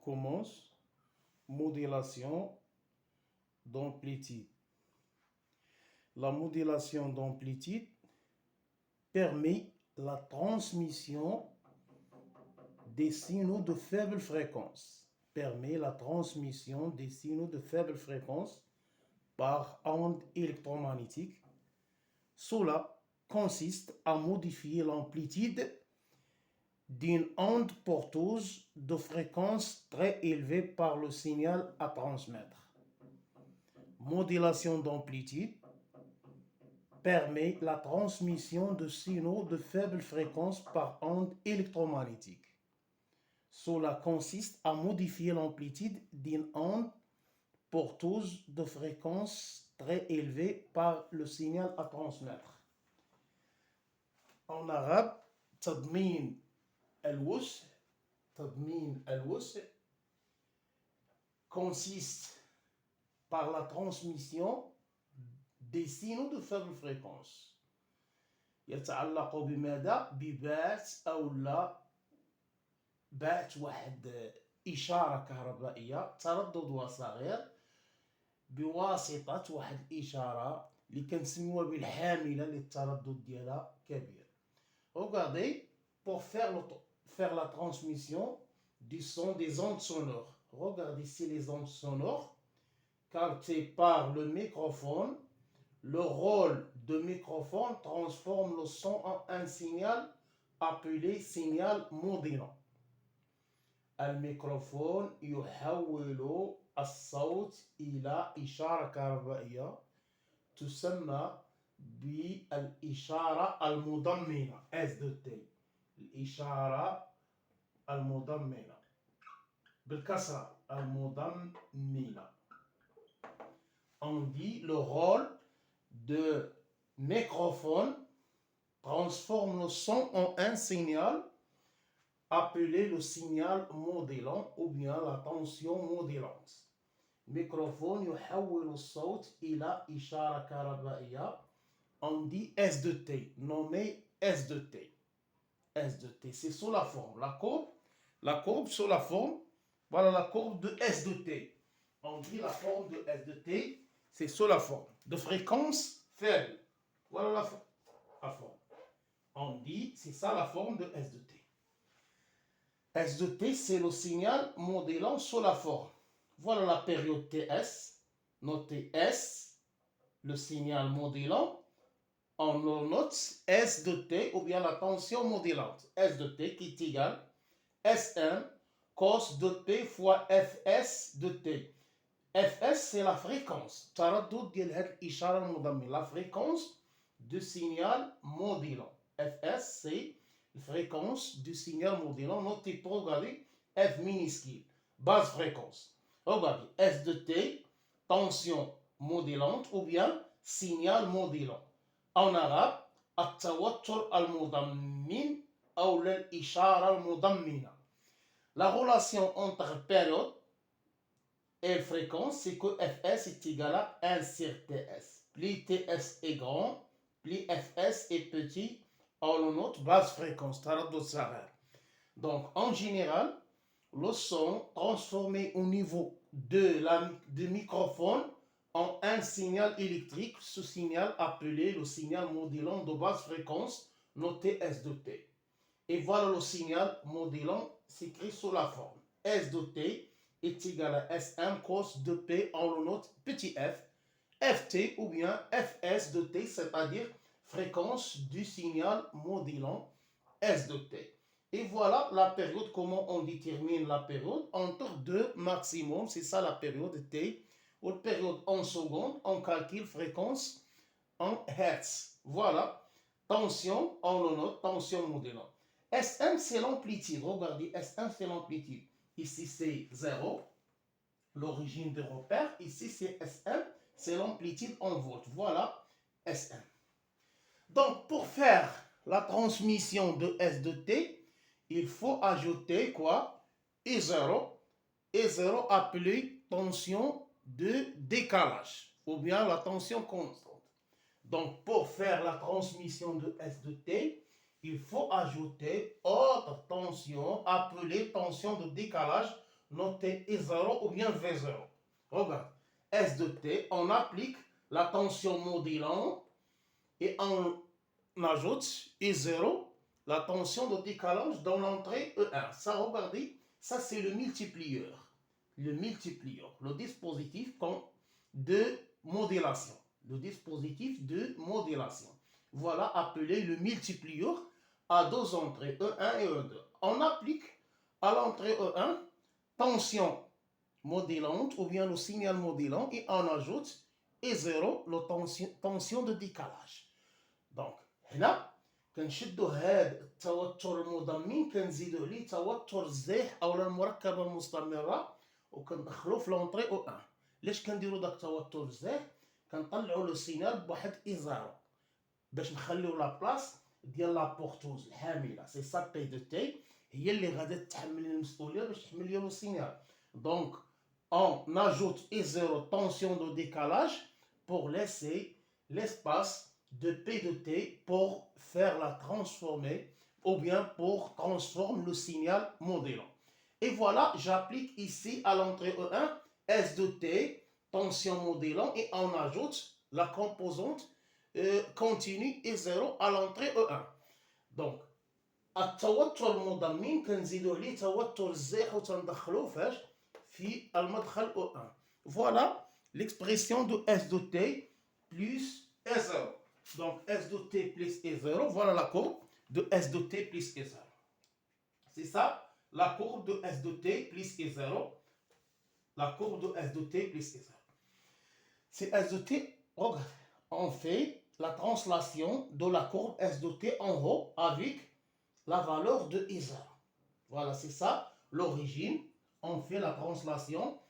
commence. Modulation d'amplitude. La modulation d'amplitude permet la transmission des signaux de faible fréquence. Par onde électromagnétique. Cela consiste à modifier l'amplitude d'une onde porteuse de fréquence très élevée par le signal à transmettre. Modulation d'amplitude permet la transmission de signaux de faible fréquence par onde électromagnétique. Cela consiste à modifier l'amplitude d'une onde porteuse de fréquence très élevée par le signal à transmettre. En arabe, تضمين الوسع consiste par la transmission des signaux de faible fréquence. يتعلق بماذا؟ ببعث أو لا بعث واحد إشارة كهربائية ترددها صغير بواسطة واحد الإشارة اللي كنسميوها بالحاملة للتردد ديالها كبير. Regardez, pour faire la transmission du son des ondes sonores. Regardez ici les ondes sonores captées par le microphone. Le rôle de microphone transforme le son en un signal appelé signal modulant. الميكروفون يحول الصوت إلى إشارة كهربائية تسمى بالإشارة المضمنة S2T. الإشارة المضمنة بالكسرة المضمنة. On dit le rôle de microphone transforme le son en un signal appelé le signal modulant ou bien la tension modulante. ميكروفون يحول الصوت إلى إشارة كهربائية. On dit S2T, nommé S2T. S2T, c'est sous la forme. La courbe sous la forme, voilà la courbe de S2T. On dit la forme de S2T, c'est sous la forme de fréquence faible. Voilà la forme. On dit, c'est ça la forme de S2T. S2T, c'est le signal modulant sous la forme. Voilà la période TS. Notez S, le signal modulant. On le note S de T ou bien la tension modulante. S de T qui est égal Sm cos de P fois Fs de T. Fs, c'est la fréquence. La fréquence du signal modulant. Fs, c'est la fréquence du signal modulant. Notez pour regarder F minuscule, basse fréquence. Regardez, S de T, tension modulante ou bien signal modulant. En arabe, التوتر المضمن أو الإشارة المضمنة. La relation entre période et fréquence, c'est que Fs est égal à 1 sur Ts. Plus Ts est grand, plus Fs est petit, on le note basse fréquence. Donc, en général, le son transformé au niveau du microphone en un signal électrique, ce signal appelé le signal modulant de basse fréquence, noté S de T. Et voilà le signal modulant s'écrit sous la forme. S de T est égal à Sm cos de P, on le note petit f, Ft ou bien Fs de T, c'est-à-dire fréquence du signal modulant S de T. Et voilà la période, comment on détermine la période, entre deux maximums, c'est ça la période T, ou la période en secondes, on calcule fréquence en hertz. Voilà, tension, on le note, tension modulante. Sm, c'est l'amplitude, regardez, Sm, c'est l'amplitude. Ici, c'est 0, l'origine de repère. Ici, c'est Sm, c'est l'amplitude en volts. Voilà, Sm. Donc, pour faire la transmission de S de T, il faut ajouter quoi? E0. E0 appelé tension de décalage ou bien la tension constante. Donc, pour faire la transmission de S de T, il faut ajouter autre tension appelée tension de décalage noté I0 ou bien V0. Regarde, S de T, on applique la tension modulante et on ajoute I0, la tension de décalage dans l'entrée E1. Ça, regardez, ça c'est le multiplieur. Le multiplieur, le dispositif de modulation. Le dispositif de modulation. Voilà appelé le multiplieur à deux entrées, E1 et E2. On applique à l'entrée E1 tension modulante ou bien le signal modulant et on ajoute E0, la tension de décalage. Donc, هنا كنشدوا هذا التوتر المضمن كنزيدوا عليه توتر الزيح او المركبه المستمره وكندخلوه في لونطري او 1. علاش كنديروا داك التوتر الزيح؟ كنطلعوا لو سينال بواحد ايزارو باش نخليو لا بلاص ديال لا بورتوز الحامله. سي سا بي دو تي هي اللي غادا تحمل المسؤوليه باش تحمل ليا لو سينال. دونك on ajoute I0 tension de décalage pour laisser l'espace de P de T pour faire la transformer ou bien pour transformer le signal modulant. Et voilà, j'applique ici à l'entrée E1 S de T, tension modulant et on ajoute la composante continue I0 à l'entrée E1. Donc, التوتر المضمن كنزيدو عليه توتر الزيح وتندخلوه فاش في المدخل O1. Voilà l'expression de S de T plus S0. Donc S de T plus S0, voilà la courbe de S de T plus S0. C'est ça, la courbe de S de T plus S0. La courbe de S de T plus S0. C'est S de T, regarde, on fait la translation de la courbe S de T en haut avec la valeur de I0. Voilà, c'est ça l'origine. On fait la translation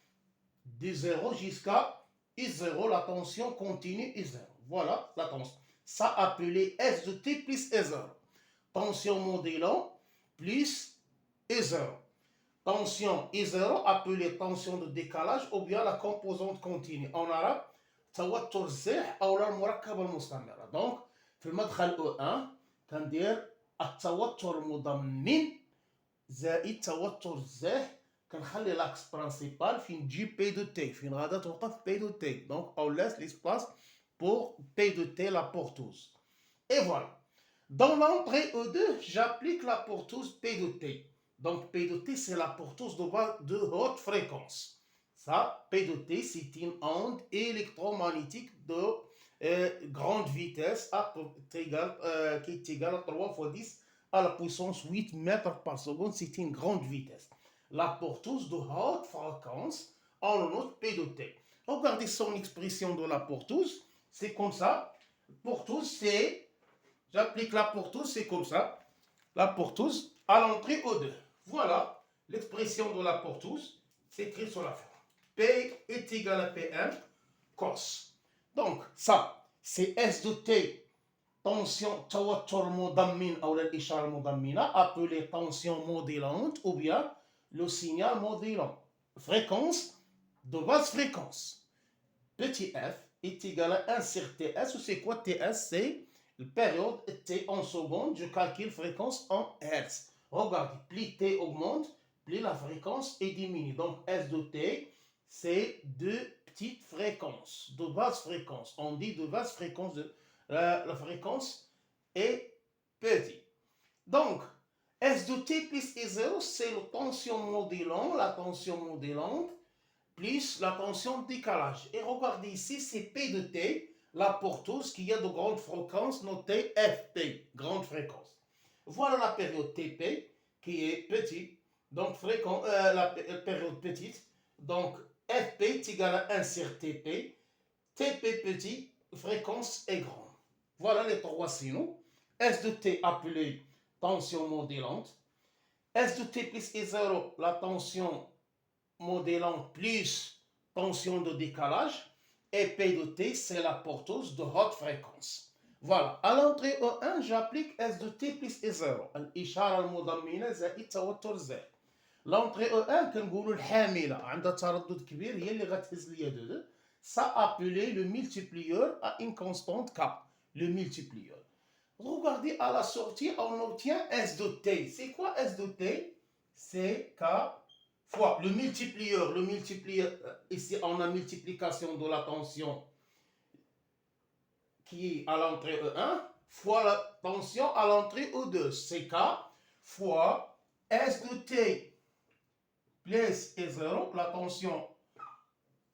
de 0 jusqu'à I0, la tension continue I0. Voilà la tension. Ça appelé S de T plus I0. Tension modulant plus I0. Tension I0 appelée tension de décalage ou bien la composante continue. En arabe, توتر الزيح أو المركبة المستمرة. Donc, في المدخل O1 كندير التوتر المضمن زائد توتر الزيح كنخلي l'axe principal فين تجي P de T فين غادا توقف P de T. Donc on laisse l'espace pour P de T, la porteuse. Et voilà. Dans l'entrée E2, j'applique la porteuse P de T. Donc P de T, c'est la porteuse de haute fréquence. Ça, P de T, c'est une onde électromagnétique de grande vitesse qui est égale à 3 fois 10 à la puissance 8 mètres par seconde. C'est une grande vitesse. La porteuse de haute fréquence, on note P de T. Regardez son expression de la porteuse, c'est comme ça. Porteuse, c'est, j'applique la porteuse, c'est comme ça. La porteuse à l'entrée O2. Voilà l'expression de la porteuse, c'est écrit sur la forme. P est égal à P1 cos. Donc, ça, c'est S de T, tension توتر مضمن أو الإشارة المضمنة, appelée tension modulante ou bien le signal modulant. Fréquence de basse fréquence. Petit f est égal à 1 sur TS. C'est quoi TS? C'est la période T en secondes. Je calcule fréquence en Hertz. Regardez, plus T augmente, plus la fréquence est diminue. Donc S de T, c'est de petites fréquences, de basse fréquence. On dit de basse fréquence, la fréquence est petite. Donc, S de T plus I0, c'est la tension modulante, plus la tension de décalage. Et regardez ici, c'est P de T, la porteuse qui a de grandes fréquences, notée FP, grande fréquence. Voilà la période TP qui est petite, donc la période petite. Donc FP est égal à 1 sur TP, TP petit, fréquence est grande. Voilà les trois signaux. S de T appelé tension modulante. S de T plus I0, la tension modulante plus tension de décalage. Et P de T, c'est la porteuse de haute fréquence. Voilà. À l'entrée E1, j'applique S de T plus I0. الإشارة المضمنة زائد توتر الزائد. L'entrée E1 كنقولوا الحاملة عندها تردد كبير هي اللي غتهز ليا دو. Ça appelé le multiplieur à une constante K. Le multiplieur. Regardez à la sortie, on obtient S de T. C'est quoi S de T? C'est K fois fois le multiplieur, ici on a multiplication de la tension qui est à l'entrée E1 fois la tension à l'entrée E2, CK fois S de T plus E0, la tension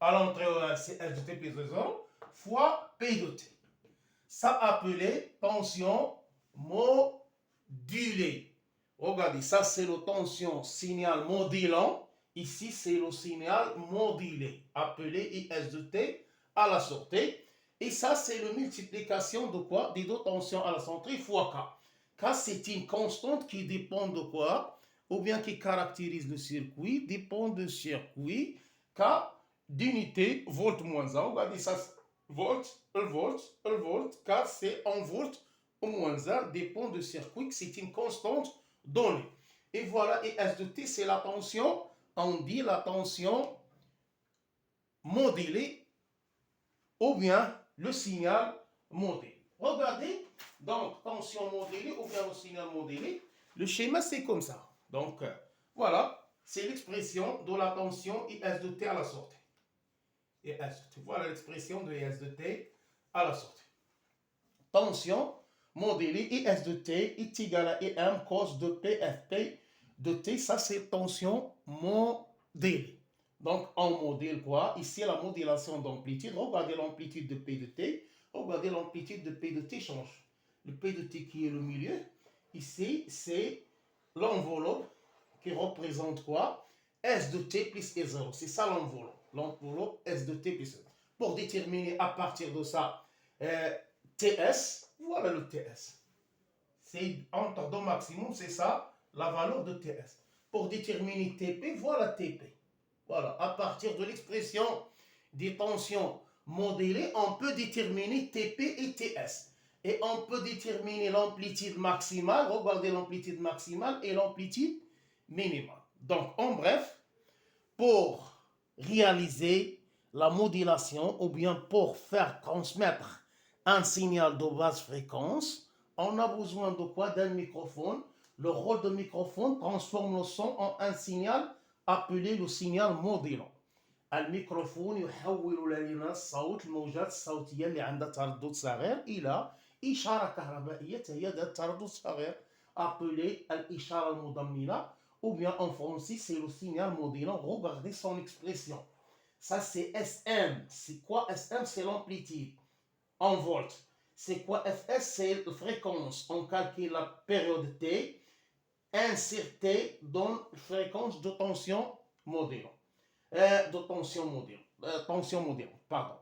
à l'entrée E1 c'est S de T plus E0 fois P de T. Ça appelé tension modulée. Regardez, ça c'est la tension signal modulant. Ici c'est le signal modulé, appelé IS de T à la sortie. Et ça c'est la multiplication de quoi? Des deux tensions à la sortie fois K. K c'est une constante qui dépend de quoi? Ou bien qui caractérise le circuit, dépend du circuit. K d'unité volt moins 1. Regardez ça. Volt, K c'est 1 volt au moins 1, dépend du circuit, c'est une constante donnée. Et voilà, et S de T, c'est la tension, on dit la tension modulée ou bien le signal modulé. Regardez, donc tension modulée ou bien le signal modulé, le schéma c'est comme ça. Donc voilà, c'est l'expression de la tension IS de T à la sortie. Et S de T. Voilà l'expression de IS de T à la sortie. Tension modulée IS de T est égal à EM cos de PFP de T. Ça, c'est tension modulée. Donc, on modèle quoi? Ici, la modulation d'amplitude. Regardez l'amplitude de P de T. Regardez l'amplitude de P de T change. Le P de T qui est le milieu. Ici, c'est l'enveloppe qui représente quoi? S de T plus E0. C'est ça l'enveloppe. L'enveloppe S de T plus E0. Pour déterminer à partir de ça TS, voilà le TS. C'est en temps maximum, c'est ça la valeur de TS. Pour déterminer TP, voilà TP. Voilà, à partir de l'expression des tensions modélées, on peut déterminer TP et TS. Et on peut déterminer l'amplitude maximale, regardez l'amplitude maximale et l'amplitude minimale. Donc, en bref, pour réaliser la modulation ou bien pour faire transmettre un signal de basse fréquence, on a besoin de quoi? D'un microphone. Le rôle de microphone transforme le son en un signal appelé le signal modulant. الميكروفون يحول لنا الصوت الموجات الصوتية اللي عندها تردد صغير إلى إشارة كهربائية هي ذات تردد صغير appelé الإشارة المضمنة ou bien en français c'est le signal modulant. Regardez son expression. Ça c'est SM. C'est quoi SM? C'est l'amplitude en volts. C'est quoi Fs? C'est la fréquence. On calcule la période T. T donne fréquence de tension modulant. Tension modulante, pardon.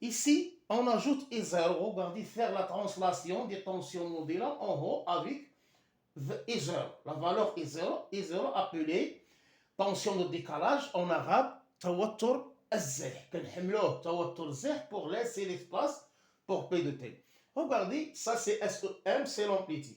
Ici, on ajoute E0. Regardez, faire la translation des tensions modulantes en haut avec E0. La valeur E0, E0 appelée tension de décalage en arabe, توتر الزح. كنحملوه توتر الزح pour laisser l'espace pour P de T. Regardez, ça c'est SEM, c'est l'amplitude.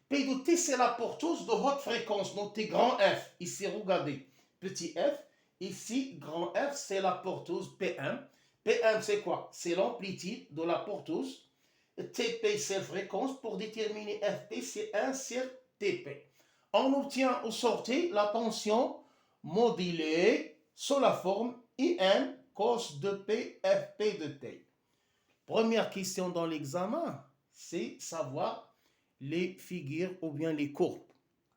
P de T, c'est la porteuse de haute fréquence, notée grand F. Ici, regardez, petit f. Ici, grand F, c'est la porteuse P1. P1, c'est quoi? C'est l'amplitude de la porteuse. TP, c'est la fréquence. Pour déterminer FP, c'est 1 sur TP. On obtient au sortie la tension modulée sous la forme IN cos de P FP de T. Première question dans l'examen, c'est savoir les figures ou bien les courbes.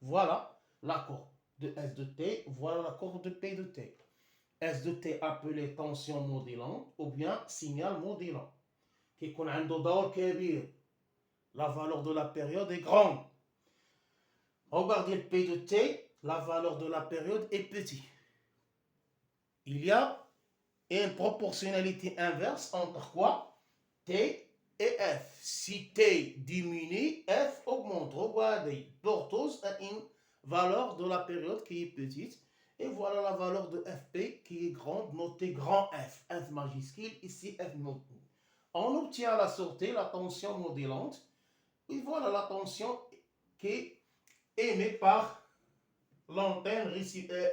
Voilà la courbe de S de T, voilà la courbe de P de T. S de T appelée tension modulante ou bien signal modulant. Qui connaît un دور كبير. La valeur de la période est grande. Regardez le P de T, la valeur de la période est petite. Il y a une proportionnalité inverse entre quoi? T et F. Si T diminue, F augmente. Regardez, porteuse a une valeur de la période qui est petite. Et voilà la valeur de Fp qui est grande, notée grand F. F majuscule, ici F minuscule. On obtient à la sortie la tension modulante. Et voilà la tension qui est émise par l'antenne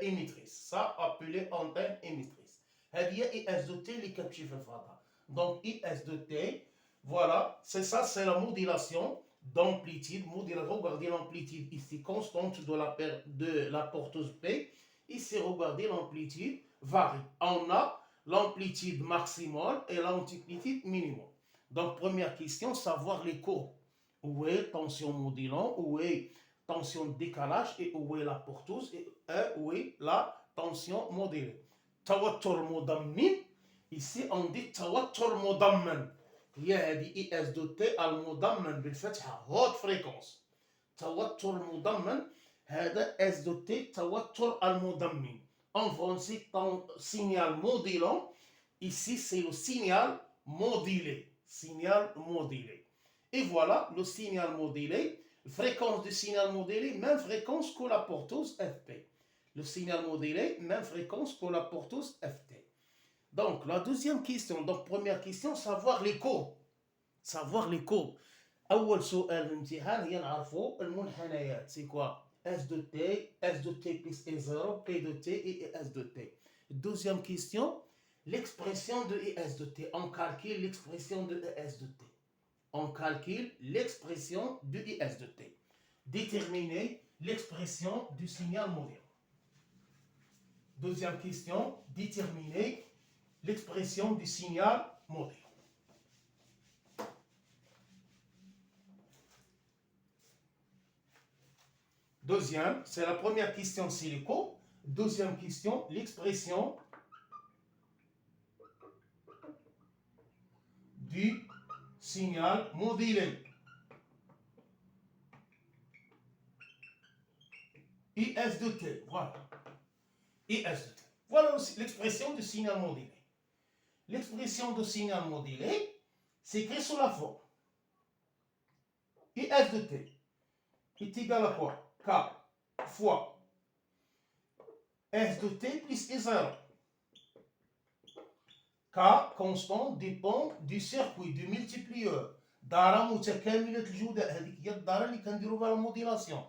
émettrice. Ça appelé antenne émettrice. هذه IS de T اللي كتمشي في الفضاء. Donc IS de T, voilà, c'est ça, c'est la modulation d'amplitude. Regardez l'amplitude ici constante de la porteuse P. Ici, regardez, l'amplitude varie. On a l'amplitude maximale et l'amplitude minimale. Donc, première question, savoir les courbes. Où est tension modulant, où est tension de décalage et où est la porteuse et où est la tension modulée. Tawattur mudammin, ici on dit tawattur mudamman. هي هذه اي اس دو تي المضمن بالفتحه هوت فريكونس. توتر مضمن هذا اس دو تي توتر المضمن. On voit aussi ton signal modulant. Ici, c'est le signal modulé. Signal modulé. Et voilà le signal modulé. Fréquence du signal modulé, même fréquence que la porteuse FP. Le signal modulé, même fréquence que la porteuse FT. Donc, la deuxième question. Donc, première question, savoir les courbes. savoir les courbes. أول سؤال في الامتحان هي نعرفوا المنحنيات. C'est quoi? S de T, S de T plus E0, P de T et S de T. Deuxième question, l'expression de ES de T. On calcule l'expression de ES de T. On calcule l'expression de ES de T. Déterminer l'expression du signal modulaire. Deuxième question, déterminer l'expression du signal modulaire. Deuxième, c'est la première question, c'est les courbes. Deuxième question, l'expression du signal modulé. IS de T, voilà. IS de T. Voilà l'expression du signal modulé. L'expression du signal modulé s'écrit sous la forme IS de T est égal à quoi? K fois S de T plus I0. K constant dépend du circuit, du multiplieur. دارة متكاملة الجودة. هذيك هي الدارة اللي كنديرو بها الموديلاسيون.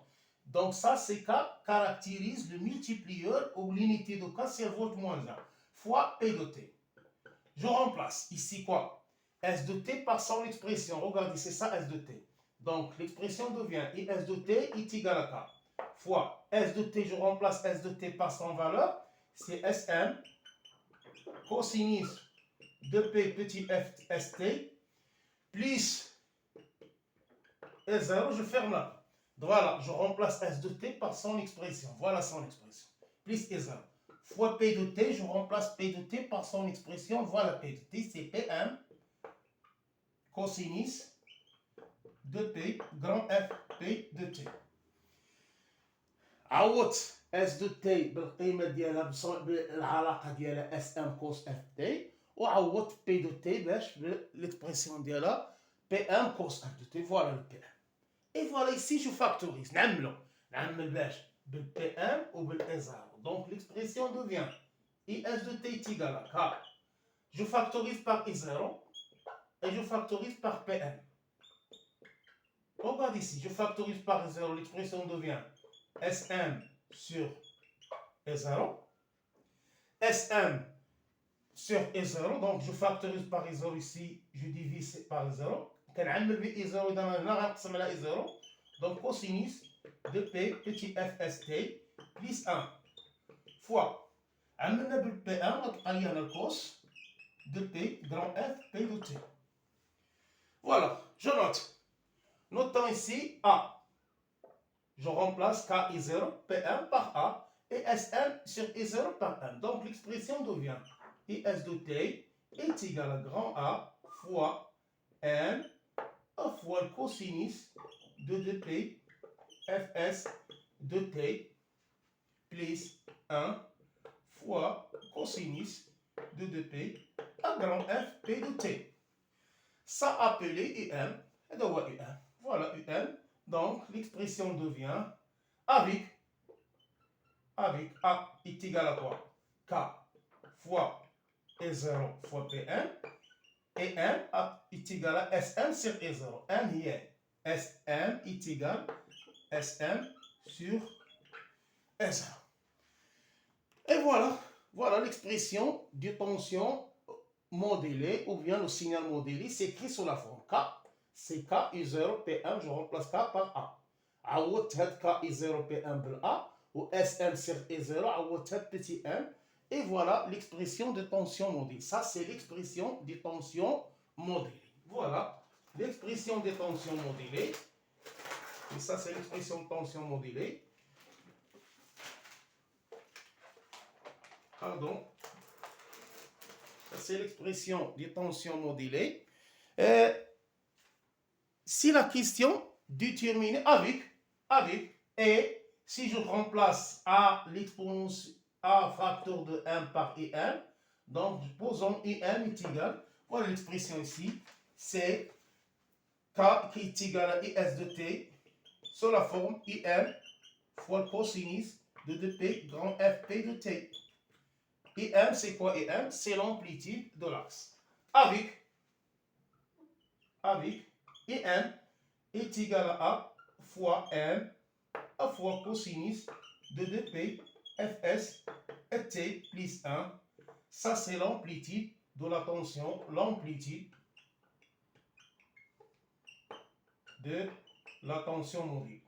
Donc ça, c'est K caractérise le multiplieur ou l'unité de K, c'est volt moins 1 fois P de T. Je remplace ici quoi? S de T par son expression. Regardez, c'est ça S de T. Donc l'expression devient IS de T est égal à K fois S de T, je remplace S de T par son valeur, c'est Sm cosinus de P petit f st plus S0, je ferme là. Voilà, je remplace S de T par son expression. Voilà son expression. Plus S0 fois P de T, je remplace P de T par son expression. Voilà P de T, c'est Pm cosinus de P grand F P de T. عوضت اس دو تي بالقيمه ديالها بالعلاقه ديالها اس ام كوس اف تي وعوضت بي دو تي باش بالاكسبرسيون ديالها بي ام كوس اف دو تي. فوالا البي ام. اي فوالا ايسي جو فاكتوريز نعمل باش بالبي ام وبالاي زيرو. دونك l'expression devient IS de t est égal à K. Je factorise par I0 et je factorise par PM. Regarde ici, je factorise par I0, l'expression devient Sm sur E0. Sm sur E0, donc je factorise par E0 ici, je divise par E0. كنعمل ب E0 إذا هنا غنقسم على E0. Donc cosinus de P petit f st plus 1 fois عملنا بال P1 غتبقى لي هنا الكوس de P grand F P de T. Voilà, je note. Notons ici A. Je remplace KI0 P1 par A et Sm sur I0 par 1. Donc l'expression devient IS de T est égal à grand A fois M fois le cosinus de 2P Fs de T plus 1 fois cosinus de 2P à grand F P de T. Ça appelé UM. Et donc UM. Voilà UM. Donc, l'expression devient avec A est égal à quoi? K fois E0 fois Pm et M est égal à Sm sur E0. M hier. Sm est égal à Sm sur E0. Et voilà l'expression de tension modélée ou bien le signal modélé s'écrit sous la forme K. C'est K I0 P1, je remplace K par A. عوضت هاد K I0 P1 بالA ou SM sur E0, à petit m. Et voilà l'expression de tension modulée. Ça, c'est l'expression de tension modulée. Voilà l'expression de tension modulée. Et ça, c'est l'expression de tension modulée. Pardon. Ça, c'est l'expression de tension modulée. Si la question déterminée avec, et si je remplace A l'exponentielle A facteur de 1 par IM, donc posons IM est égal, voilà l'expression ici, c'est K qui est égal à IS de T sous la forme IM fois le cosinus de 2P grand FP de T. IM, c'est quoi IM? C'est l'amplitude de l'axe. Avec IM est égal à A fois M A fois cosinus de 2P Fs et T plus 1. Ça, c'est l'amplitude de la tension, l'amplitude de la tension modulée.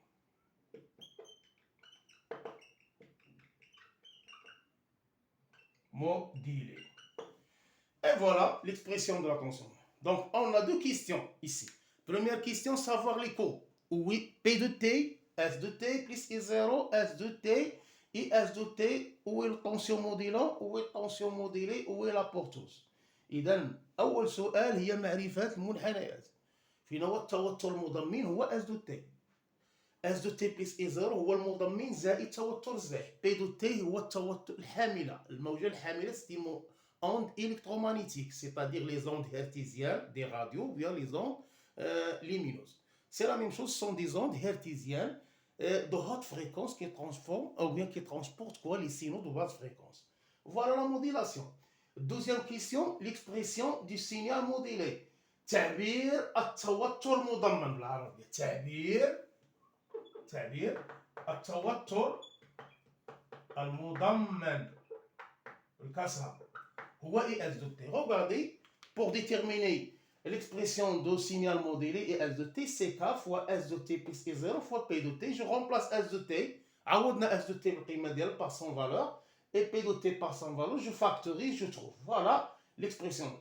Et voilà l'expression de la tension. Donc, on a deux questions ici. Première question, savoir les courbes. Oui, P de T, S de T plus I0, S de T, IS de T, où est la tension modulant, où est la tension modulée, où est la porteuse. إذا أول سؤال هي معرفة المنحنيات. فين هو التوتر المضمن هو S دو T. S دو T بلس I0 هو المضمن زائد توتر الزاحف. P دو T هو التوتر الحاملة. الموجة الحاملة c'est ondes électromagnétiques, c'est-à-dire les ondes hertziennes des radios ou bien les ondes lumineuses. C'est la même chose, ce sont des ondes hertziennes de haute fréquence qui transforment ou bien qui transportent quoi, les signaux de basse fréquence. Voilà la modulation. Deuxième question, l'expression du signal modulé. تعبير التوتر المضمن بالعربية. تعبير التوتر المضمن الكسرة. IS de T. Regardez, pour déterminer l'expression de signal modulé et S de T, c'est K fois S de T plus I0 fois P de T. Je remplace S de T, عوضنا S de T القيمة ديالها par son valeur, et P de T par son valeur, je factorise, je trouve. Voilà l'expression.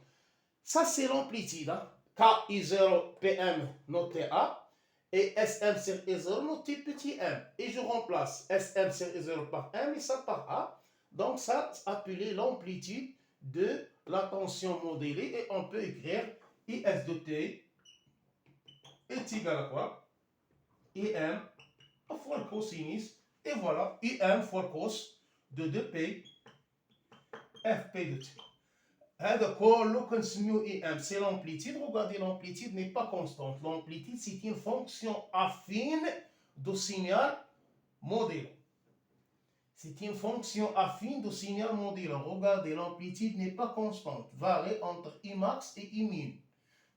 Ça, c'est l'amplitude. Hein? K I0 PM noté A, et SM sur I0 noté petit m. Et je remplace SM sur I0 par M et ça par A. Donc, ça, appelé l'amplitude de la tension modulée et on peut écrire IS de T est égal à quoi? IM fois le cosinus et voilà IM fois le cos de 2P FP de T. هذا كله كنسميو IM, c'est l'amplitude. Regardez, l'amplitude n'est pas constante. L'amplitude, c'est une fonction affine du signal modulant. C'est une fonction affine du signal modulant. Regardez, l'amplitude n'est pas constante. Varie entre Imax et Imin.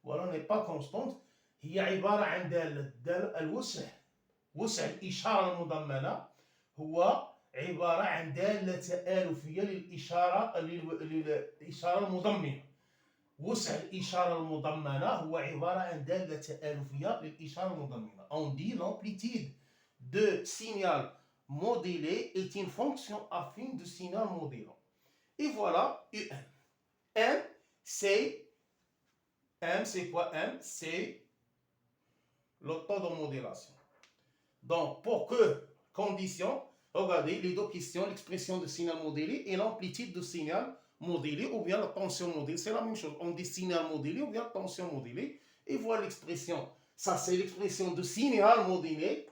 Voilà, n'est pas constante. هي عبارة عن دالة الوسع. وسع الإشارة المضمنة هو عبارة عن دالة تآلفية للإشارة المضمنة. وسع الإشارة المضمنة هو عبارة عن دالة تآلفية للإشارة المضمنة. On dit l'amplitude de signal modulé est une fonction affine du signal modulant. Et voilà UN. M, c'est quoi M? C'est le taux de modulation. Donc, pour que condition, regardez les deux questions, l'expression de signal modulé et l'amplitude de signal modulé ou bien la tension modulée. C'est la même chose. On dit signal modulé ou bien tension modulée. Et voilà l'expression. Ça, c'est l'expression de signal modulé.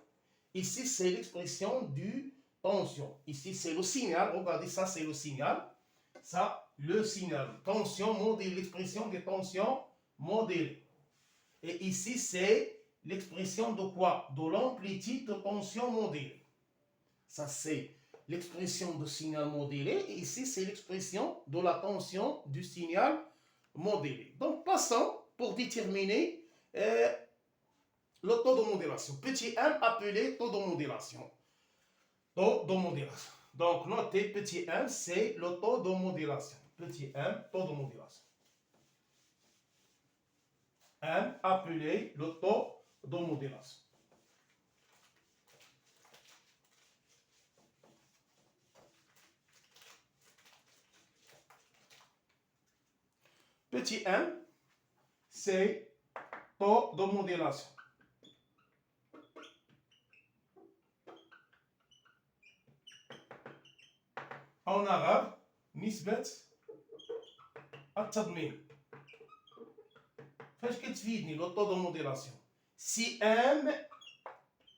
Ici, c'est l'expression du tension. Ici, c'est le signal. Regardez, ça, c'est le signal. Ça, le signal. Tension modulée, l'expression de tension modulée. Et ici, c'est l'expression de quoi? De l'amplitude de tension modulée. Ça, c'est l'expression de signal modulé. Et ici, c'est l'expression de la tension du signal modulé. Donc, passons pour déterminer le taux de modulation. Petit m appelé taux de modulation. Taux de modulation. Donc, notez petit m, c'est le taux de modulation. Petit m, taux de modulation. M appelé le taux de modulation. petit m, c'est taux de modulation. En arabe, نسبة التضمين. فاش كتفيدني لو taux de modulation؟ Si m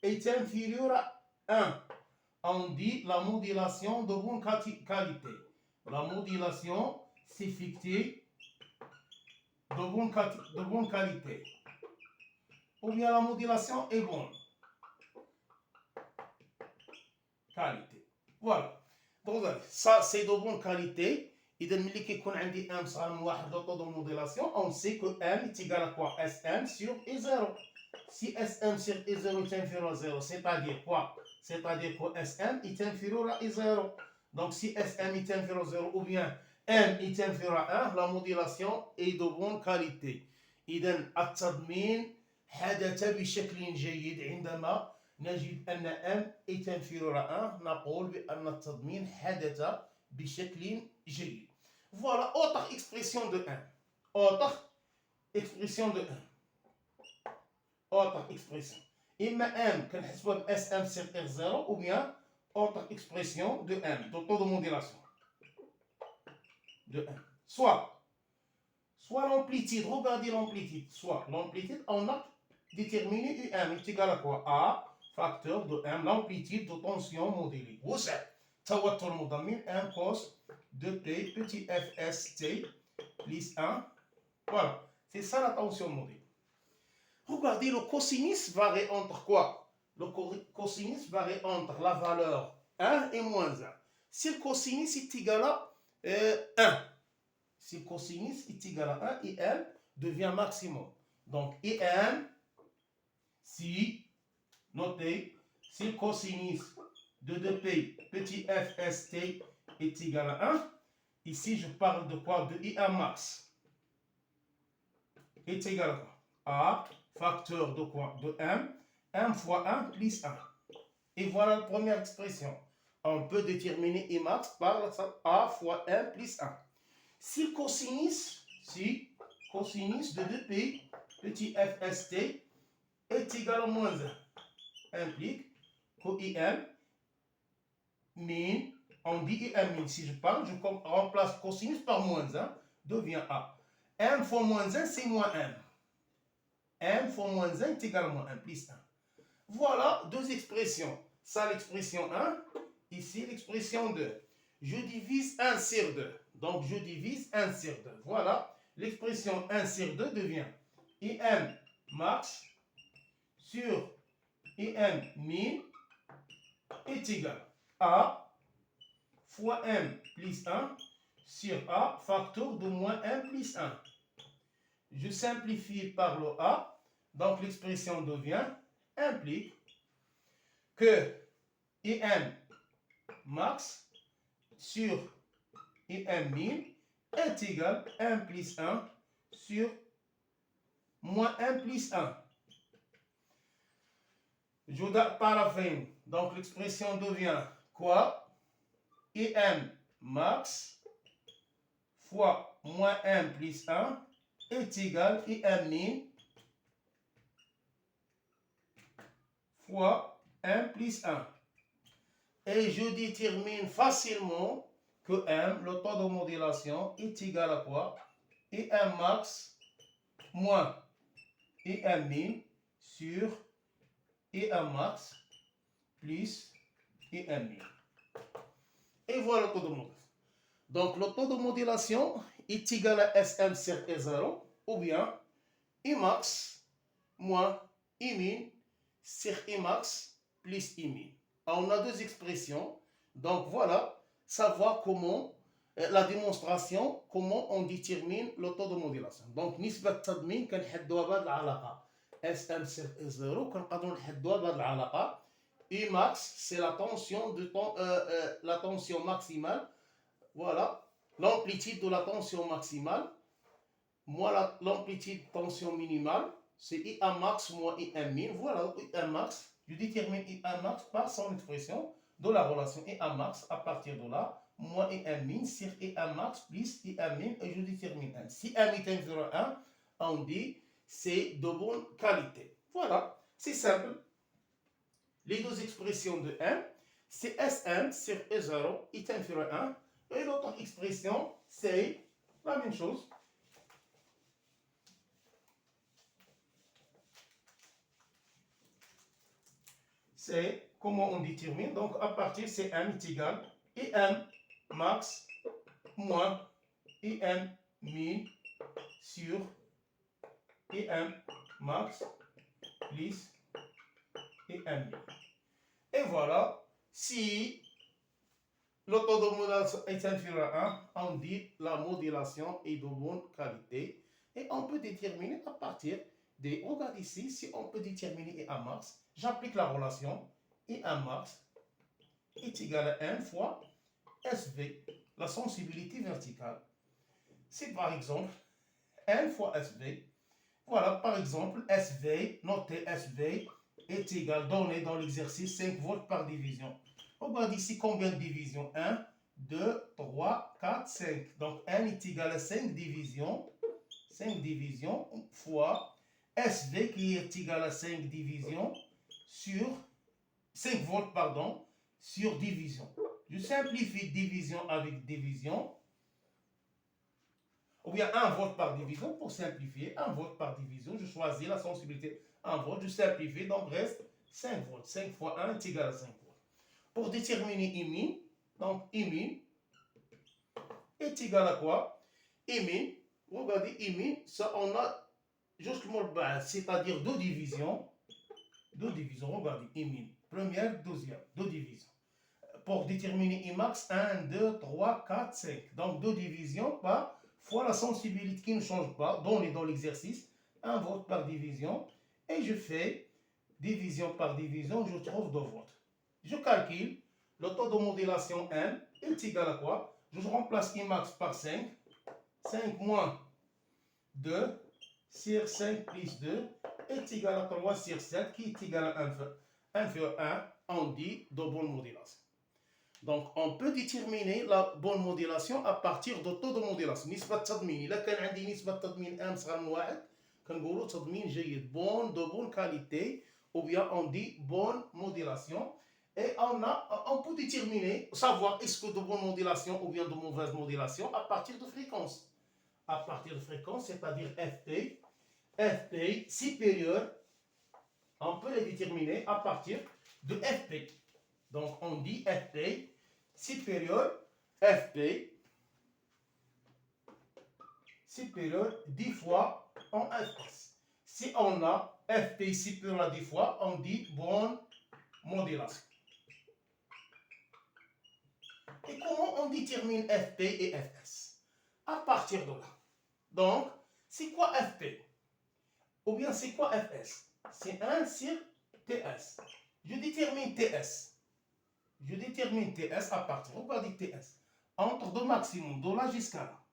est inférieur à 1, on dit la modulation de bonne qualité. La modulation s'effectue de bonne qualité. Ou bien la modulation est bonne qualité. Voilà. Donc ça c'est de bonne qualité. إذا ملي كيكون عندي m صغر من واحد لو taux de modulation, on sait que m est égal à quoi? Sm sur E0. Si Sm sur E0 est inférieur à 0, c'est-à-dire quoi? C'est-à-dire que Sm est inférieur à E0. Donc si Sm est inférieur à 0 ou bien m est inférieur à 1, la modulation est de bonne qualité. إذا التضمين حدث بشكل جيد عندما نجد أن m est inférieur à 1. نقول بأن التضمين حدث بشكل جيد. Voilà autre expression de 1. Autre expression de 1. Autre expression. إما m كنحسبوها ب Sm sur R0 ou bien autre expression de m, de taux de modulation. De 1. Soit l'amplitude, regardez l'amplitude. Soit l'amplitude, on a déterminé UM est égal à quoi? A facteur de m, l'amplitude de tension modulée. Vous savez, توتر مضمن m cos de t petit fst plus 1. Voilà, c'est ça la tension modulée. Regardez, le cosinus varie entre quoi? Le cosinus varie entre la valeur 1 et moins 1. Si le cosinus est égal à 1, si le cosinus est égal à 1, IM devient maximum. Donc IM, si, notez, si le cosinus de 2p petit fst est égal à 1, ici je parle de quoi? De IM max est égal à quoi? A facteur de quoi? De m, m fois 1 plus 1. Et voilà la première expression. On peut déterminer I max par a fois m plus 1. Si le cosinus de 2p petit fst est égal à moins 1, implique que IM min, on dit IM min, si je parle, je remplace cosinus par moins 1, devient A. M fois moins 1, c'est moins m. M fois moins 1 est égal à moins 1 plus 1. Voilà deux expressions. Ça, l'expression 1. Ici, l'expression 2. Je divise 1 sur 2. Donc, je divise 1 sur 2. Voilà. L'expression 1 sur 2 devient IM max sur IM min est égal à fois M plus 1 sur A facteur de moins M plus 1. Je simplifie par le A. Donc, l'expression devient implique que IM max sur IM min est égal à 1 plus 1 sur moins 1 plus 1. Je donne par la fin. Donc l'expression devient quoi? IM max fois moins 1 plus 1 est égal à IM min fois 1 plus 1. Et je détermine facilement que M, le taux de modulation, est égal à quoi? IM max moins IM min sur IM max plus IM min. Et voilà le taux de modulation. Donc le taux de modulation est égal à Sm sur E0 ou bien I max moins I min sur I max plus I min. On a deux expressions. Donc voilà, savoir comment la démonstration, comment on détermine le taux de modulation. Donc نسبة التضمين كنحدوها بهذه العلاقة. Sm sur E0 كنقدروا نحدوها بهذه العلاقة. I max c'est la tension la tension maximale. Voilà, l'amplitude de la tension maximale moins l'amplitude de tension minimale, c'est IM max moins IM min. Voilà, IM max, je détermine IM max par son expression de la relation IM max. À partir de là, moins IM min sur IM max plus IM min et je détermine M. Si M est inférieur à 1, on dit c'est de bonne qualité. Voilà, c'est simple. Les deux expressions de M, c'est Sm sur E0 est inférieur à 1. Et l'autre expression, c'est la même chose. C'est comment on détermine. Donc, à partir, c'est M est égal IM max moins IM min sur IM max plus IM min. Et voilà, si le taux de modulation est inférieur à 1, on dit la modulation est de bonne qualité. Et on peut déterminer à partir de, regarde ici, si on peut déterminer IM max, j'applique la relation IM max est égal à 1 fois SV, la sensibilité verticale. C'est par exemple 1 fois SV. Voilà, par exemple, SV, notez SV est égal, donné dans l'exercice 5 volts par division. Regarde ici combien de divisions 1, 2, 3, 4, 5. Donc 1 est égal à 5 divisions fois SV qui est égal à 5 divisions sur 5 volts, pardon, sur division. Je simplifie division avec division. Ou bien 1 volt par division pour simplifier. 1 volt par division, je choisis la sensibilité 1 volt, je simplifie, donc reste 5 volts. 5 fois 1 est égal à 5 volts. Pour déterminer Imin, donc Imin est égal à quoi? Imin, regardez Imin, ça on a justement le bas, c'est-à-dire deux divisions. Deux divisions, regardez Imin, première, deuxième, deux divisions. Pour déterminer Imax, 1, 2, 3, 4, 5. Donc deux divisions par fois la sensibilité qui ne change pas, donnée dans l'exercice, 1 volt par division, et je fais division par division, je trouve 2 volts. Je calcule, le taux de modulation M est égal à quoi? Je remplace Imax par 5, 5 moins 2, sur 5 plus 2, est égal à 3 sur 7, qui est égal à 1 inférieur à 1, on dit de bonne modulation. Donc, on peut déterminer la bonne modulation à partir du taux de modulation. نسبة تضمين. إذا كان عندي نسبة تضمين M صغر من 1 كنقولوا تضمين جيد, bon, de bonne qualité, ou bien on dit bonne modulation. Et on peut déterminer, savoir est-ce que de bonne modulation ou bien de mauvaise modulation à partir de fréquence. À partir de fréquence, c'est-à-dire FP supérieur, on peut les déterminer à partir de FP. Donc, on dit FP supérieur, FP supérieur 10 fois en FS. Si on a FP supérieur à 10 fois, on dit bonne modulation. Et comment on détermine FP et FS? À partir de là. Donc, c'est quoi FP? Ou bien c'est quoi FS? C'est 1 sur TS. Je détermine TS. Je détermine TS à partir, regardez TS, entre deux maximums, de là jusqu'à là.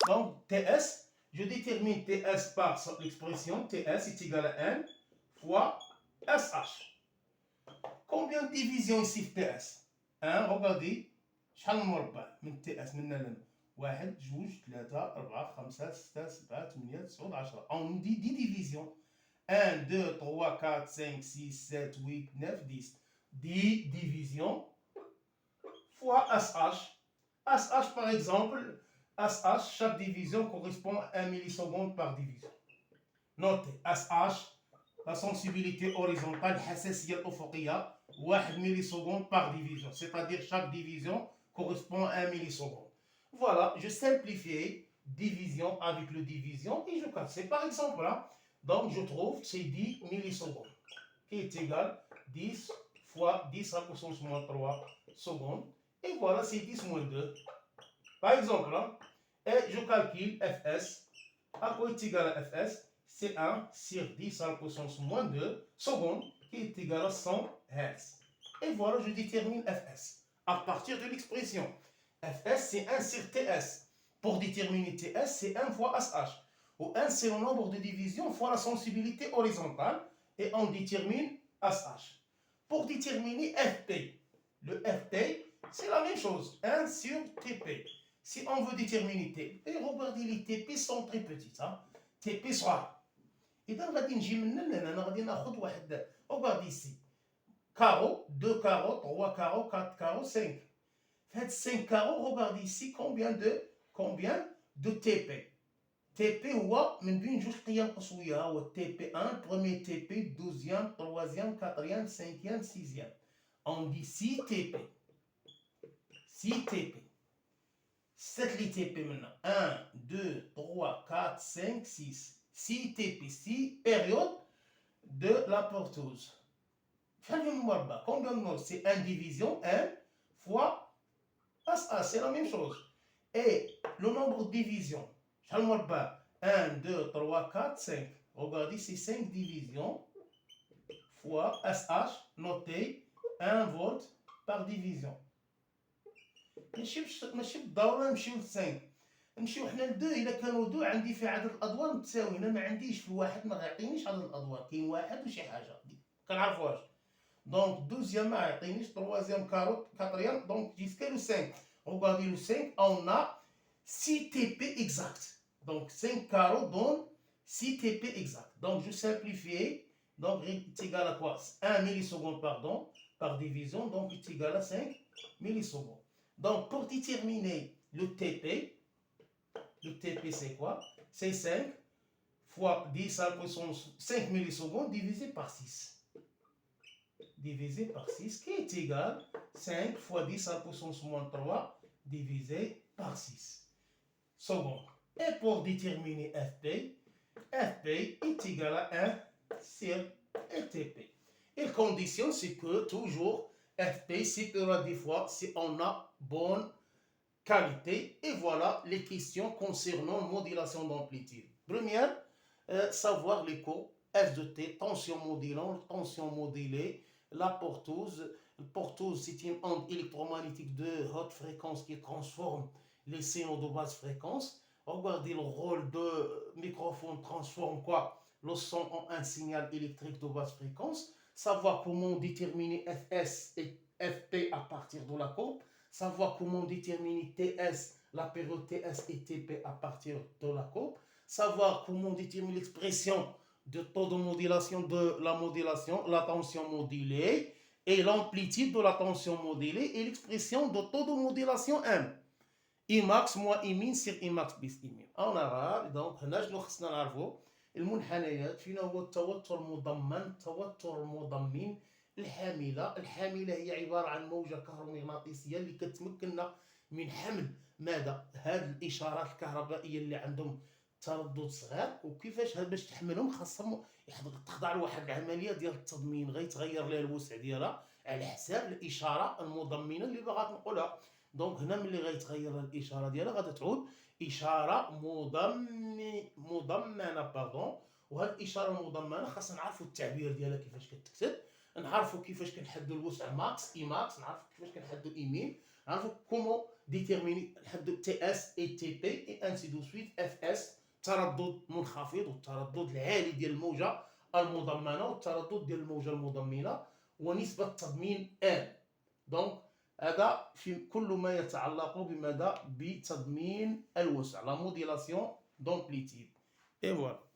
Donc TS, je détermine TS par l'expression TS est égal à N fois SH. Combien de divisions ici TS? 1, regardez, شحال من مربع من TS من هنا 1 2 3 4 5 6 7 8 9 10. On dit 10 divisions. 1, 2, 3, 4, 5, 6, 7, 8, 9, 10. 10 divisions fois SH. SH, par exemple, SH, chaque division correspond à 1 milliseconde par division. Notez, SH, la sensibilité horizontale, الحساسية الأفقية, 1 milliseconde par division. C'est-à-dire chaque division correspond à 1 milliseconde. Voilà, je simplifie division avec le division et je casse. C'est par exemple là. Donc, je trouve c'est 10 millisecondes qui est égal à 10 fois 10 à puissance moins 3 secondes. Et voilà, c'est 10 moins 2. Par exemple, là, et je calcule Fs. À quoi est égal à Fs? C'est 1 sur 10 à la puissance moins 2 secondes qui est égal à 100 Hz. Et voilà, je détermine Fs à partir de l'expression. Fs, c'est 1 sur Ts. Pour déterminer Ts, c'est 1 fois SH. Où 1, c'est le nombre de divisions fois la sensibilité horizontale. Et on détermine SH. Pour déterminer FP, le FP, C'est la même chose, 1 sur TP. Si on veut déterminer TP, regardez les TP sont très petites. Hein? TP صغار. إذا غادي نجي من هنا غادي ناخذ واحد. Regarde ici. Carreau, 2 carreaux, 3 carreaux, 4 carreaux, 5. Faites 5 carreaux, regardez ici combien de TP. TP هو من بين جوج قيم قصوية هو TP 1, premier TP, deuxième, troisième, quatrième, cinquième, sixième. On dit 6 TP. 6 TP. 7 TP maintenant. 1, 2, 3, 4, 5, 6. 6 TP, 6 périodes de la porteuse. Combien de mots? C'est 1 division, 1 fois SA, c'est la même chose. Et le nombre de divisions, 1, 2, 3, 4, 5. Regardez, c'est 5 divisions fois SH, noté 1 volt par division. ماشي بالضروره نمشيو ل 5 نمشيو حنا ل 2 الا كانوا 2 عندي في عدد الادوار متساوي هنا ما عنديش في واحد ما غيعطينيش عدد الادوار كاين واحد وشي حاجه كنعرفوهاش دونك دوزيام ما يعطينيش تروازيام كاتريام دونك جيسكا لو 5 regardez le 5 on a 6 TP exact donc 5 carreaux donnent 6 TP exact donc je simplifie donc est égal à quoi 1 milliseconde pardon par division donc est égal à 5 millisecondes. Donc, pour déterminer le TP c'est quoi? C'est 5 fois 10 à la puissance 5 millisecondes divisé par 6. Divisé par 6 qui est égal 5 fois 10 à la puissance moins 3 divisé par 6 secondes. Et pour déterminer FP est égal à 1 sur TP. Et la condition, c'est que toujours FP séparera des fois si on a bonne qualité. Et voilà les questions concernant modulation d'amplitude. Première, savoir les courbes F de T, tension modulante, tension modulée, la porteuse. La porteuse, c'est une onde électromagnétique de haute fréquence qui transforme les signaux de basse fréquence. Regardez le rôle de microphone transforme quoi? Le son en un signal électrique de basse fréquence. Savoir comment déterminer Fs et Fp à partir de la courbe, savoir comment déterminer Ts, la période Ts et Tp à partir de la courbe, savoir comment déterminer l'expression de taux de modulation de la modulation, la tension modulée et l'amplitude de la tension modulée et l'expression de taux de modulation M. Imax moins Imin sur Imax bis Imin. En arabe, donc, هنا شنو خصنا نعرفو المنحنيات فينا هو التوتر المضمن التوتر المضمن الحاملة هي عبارة عن موجة كهرومغناطيسية اللي كتمكننا من حمل ماذا هذه الإشارات الكهربائية اللي عندهم تردد صغير وكيفاش باش تحملهم خاصهم تخضع لواحد العملية ديال التضمين غيتغير لها الوسع ديالها على حساب الإشارة المضمنة اللي باغا نقولها دونك هنا ملي غيتغير الإشارة ديالها غادي تعود إشارة مضمنة باردون وهاد الإشارة المضمنة خاصنا نعرفوا التعبير ديالها كيفاش كتكتب نعرفوا كيفاش كنحدوا الوسع ماكس اي ماكس نعرفوا كيفاش كنحدوا اي مين نعرفوا كومون ديتيرميني نحدوا تي اس اي تي بي اي انسي دو سويت اف اس تردد منخفض والتردد العالي ديال الموجة المضمنة والتردد ديال الموجة المضمنة ونسبة تضمين ان دونك هذا في كل ما يتعلق بماذا بتضمين الوسع لا موديلاسيون دامبليتيود اي فوالا